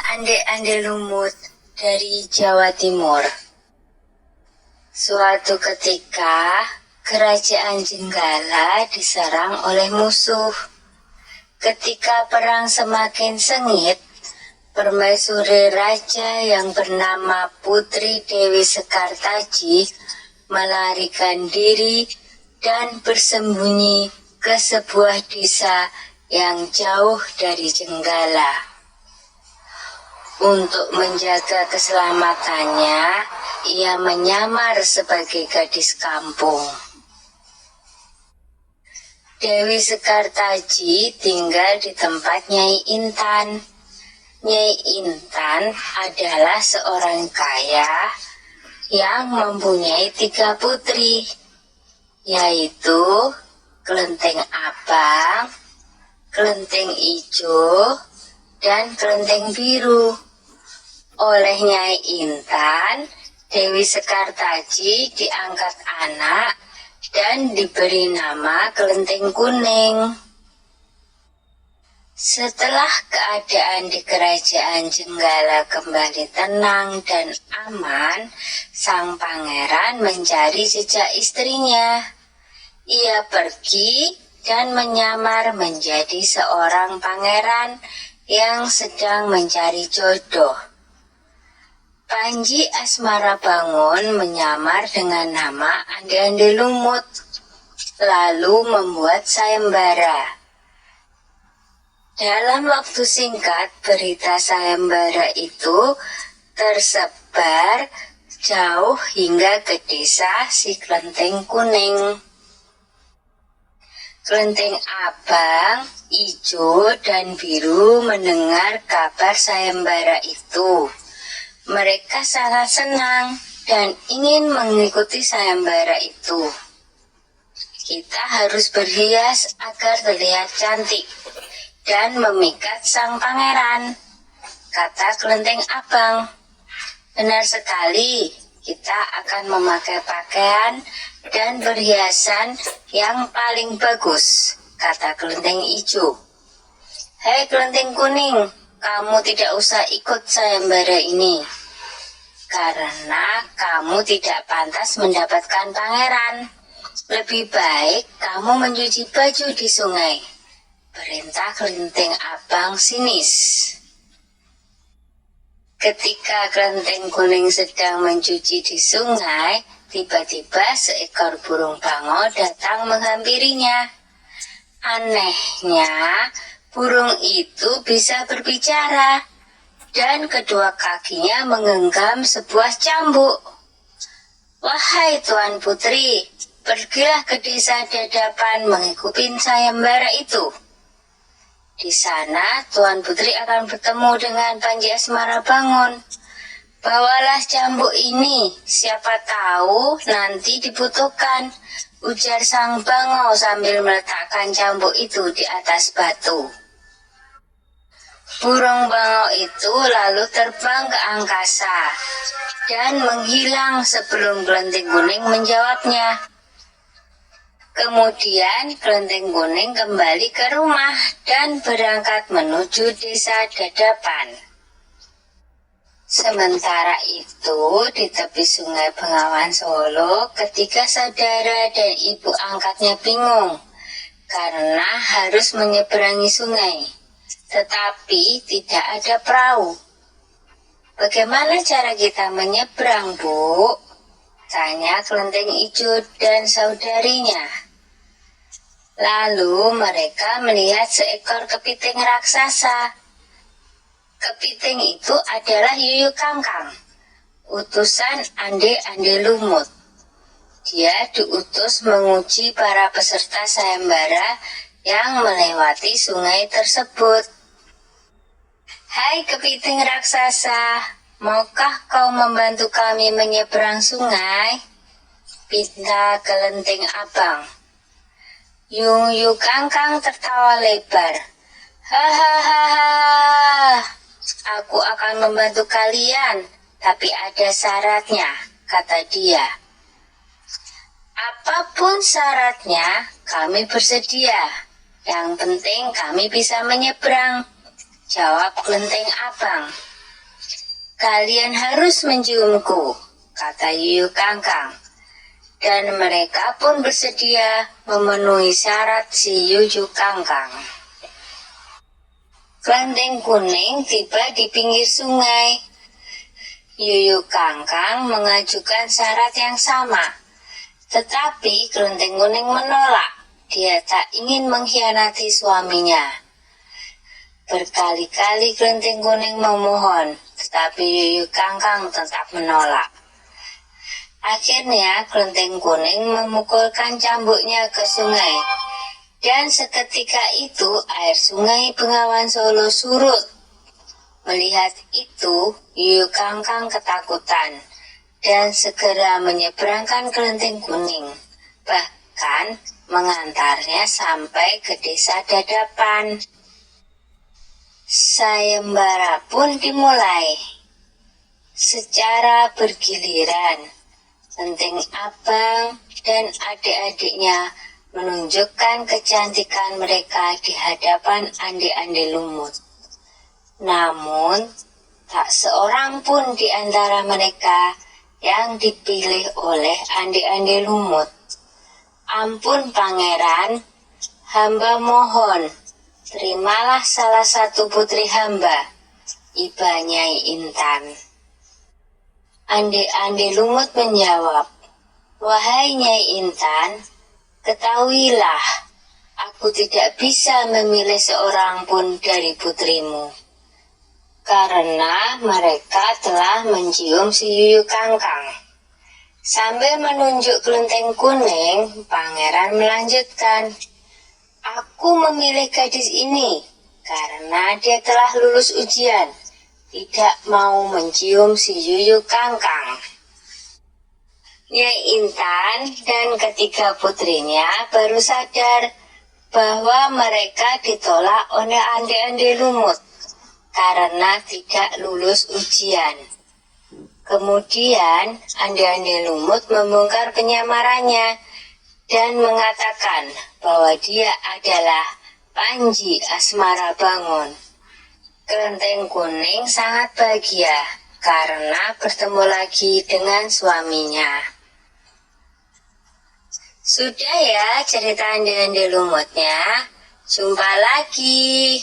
Ande-ande lumut dari Jawa Timur. Suatu ketika, kerajaan Jenggala diserang oleh musuh. Ketika perang semakin sengit, permaisuri raja yang bernama Putri Dewi Sekartaji melarikan diri dan bersembunyi ke sebuah desa yang jauh dari Jenggala. Untuk menjaga keselamatannya, ia menyamar sebagai gadis kampung. Dewi Sekartaji tinggal di tempat Nyai Intan. Nyai Intan adalah seorang kaya yang mempunyai 3 putri, yaitu Kelenteng Abang, Kelenteng Ijo, dan Kelenteng Biru. Oleh Nyai Intan, Dewi Sekartaji diangkat anak dan diberi nama Kelenteng Kuning. Setelah keadaan di kerajaan Jenggala kembali tenang dan aman, sang pangeran mencari jejak istrinya. Ia pergi dan menyamar menjadi seorang pangeran yang sedang mencari jodoh. Panji Asmarabangun menyamar dengan nama Ande-ande lumut, lalu membuat sayembara. Dalam waktu singkat, berita sayembara itu tersebar jauh hingga ke desa si Kelenteng Kuning. Kelenteng Abang, Ijo, dan Biru mendengar kabar sayembara itu. Mereka sangat senang dan ingin mengikuti sayembara itu. Kita harus berhias agar terlihat cantik dan memikat sang pangeran, kata Kelenteng Abang. Benar sekali, kita akan memakai pakaian dan perhiasan yang paling bagus, kata Kelenteng Ijo. Hei Kelenteng Kuning, kamu tidak usah ikut sayembara ini, karena kamu tidak pantas mendapatkan pangeran. Lebih baik kamu mencuci baju di sungai, perintah Kelenteng Abang sinis. Ketika Kelenteng Kuning sedang mencuci di sungai, tiba-tiba seekor burung bangau datang menghampirinya. Anehnya, burung itu bisa berbicara dan kedua kakinya menggenggam sebuah cambuk. Wahai Tuan Putri, pergilah ke desa Dadapan mengikuti sayembara itu. Di sana Tuan Putri akan bertemu dengan Panji Asmarabangun. Bawalah cambuk ini, siapa tahu nanti dibutuhkan, ujar sang bangau sambil meletakkan cambuk itu di atas batu. Burung bangau itu lalu terbang ke angkasa dan menghilang sebelum Kelenteng Kuning menjawabnya. Kemudian Kelenteng Kuning kembali ke rumah dan berangkat menuju desa Dadapan. Sementara itu, di tepi sungai Bengawan Solo, ketiga saudara dan ibu angkatnya bingung karena harus menyeberangi sungai, tetapi tidak ada perahu. Bagaimana cara kita menyeberang, Bu? Tanya Kelenteng Ijo dan saudarinya. Lalu mereka melihat seekor kepiting raksasa. Kepiting itu adalah Yuyu Kangkang, utusan Ande-ande lumut. Dia diutus menguji para peserta sayembara yang melewati sungai tersebut. Hai kepiting raksasa, maukah kau membantu kami menyeberang sungai? Pinta Kelenteng Abang. Yuyu Kangkang tertawa lebar. Hahaha, aku akan membantu kalian, tapi ada syaratnya, kata dia. Apapun syaratnya, kami bersedia. Yang penting kami bisa menyeberang, jawab Kelenteng Abang. Kalian harus menciumku, kata Yuyu Kangkang. Dan mereka pun bersedia memenuhi syarat si Yuyu Kangkang. Kelenteng kuning tiba di pinggir sungai. Yuyu Kangkang mengajukan syarat yang sama. Tetapi kelenteng kuning menolak. Dia tak ingin mengkhianati suaminya. Berkali-kali kelenteng kuning memohon, tetapi Yuyu Kangkang tetap menolak. Akhirnya kelenteng kuning memukulkan cambuknya ke sungai. Dan seketika itu air sungai Bengawan Solo surut. Melihat itu, Yuyu Kangkang ketakutan dan segera menyeberangkan kelenteng kuning. Bahkan mengantarnya sampai ke desa Dadapan. Sayembara pun dimulai. Secara bergiliran, Kelenteng Abang dan adik-adiknya menunjukkan kecantikan mereka di hadapan ande-ande lumut. Namun, tak seorang pun di antara mereka yang dipilih oleh ande-ande lumut. Ampun pangeran, hamba mohon, terimalah salah satu putri hamba, Iba Nyai Intan. Ande-ande lumut menjawab, wahai Nyai Intan, ketahuilah, aku tidak bisa memilih seorang pun dari putrimu. Karena mereka telah mencium si Yuyu Kangkang. Sambil menunjuk kelenteng kuning, pangeran melanjutkan, aku memilih gadis ini karena dia telah lulus ujian, tidak mau mencium si Yuyu Kangkang. Nyai Intan dan ketiga putrinya baru sadar bahwa mereka ditolak oleh ande-ande lumut karena tidak lulus ujian. Kemudian ande-ande lumut membongkar penyamarannya dan mengatakan bahwa dia adalah Panji Asmara Bangun. Kelenteng kuning sangat bahagia karena bertemu lagi dengan suaminya. Sudah ya cerita ande-ande lumutnya. Jumpa lagi.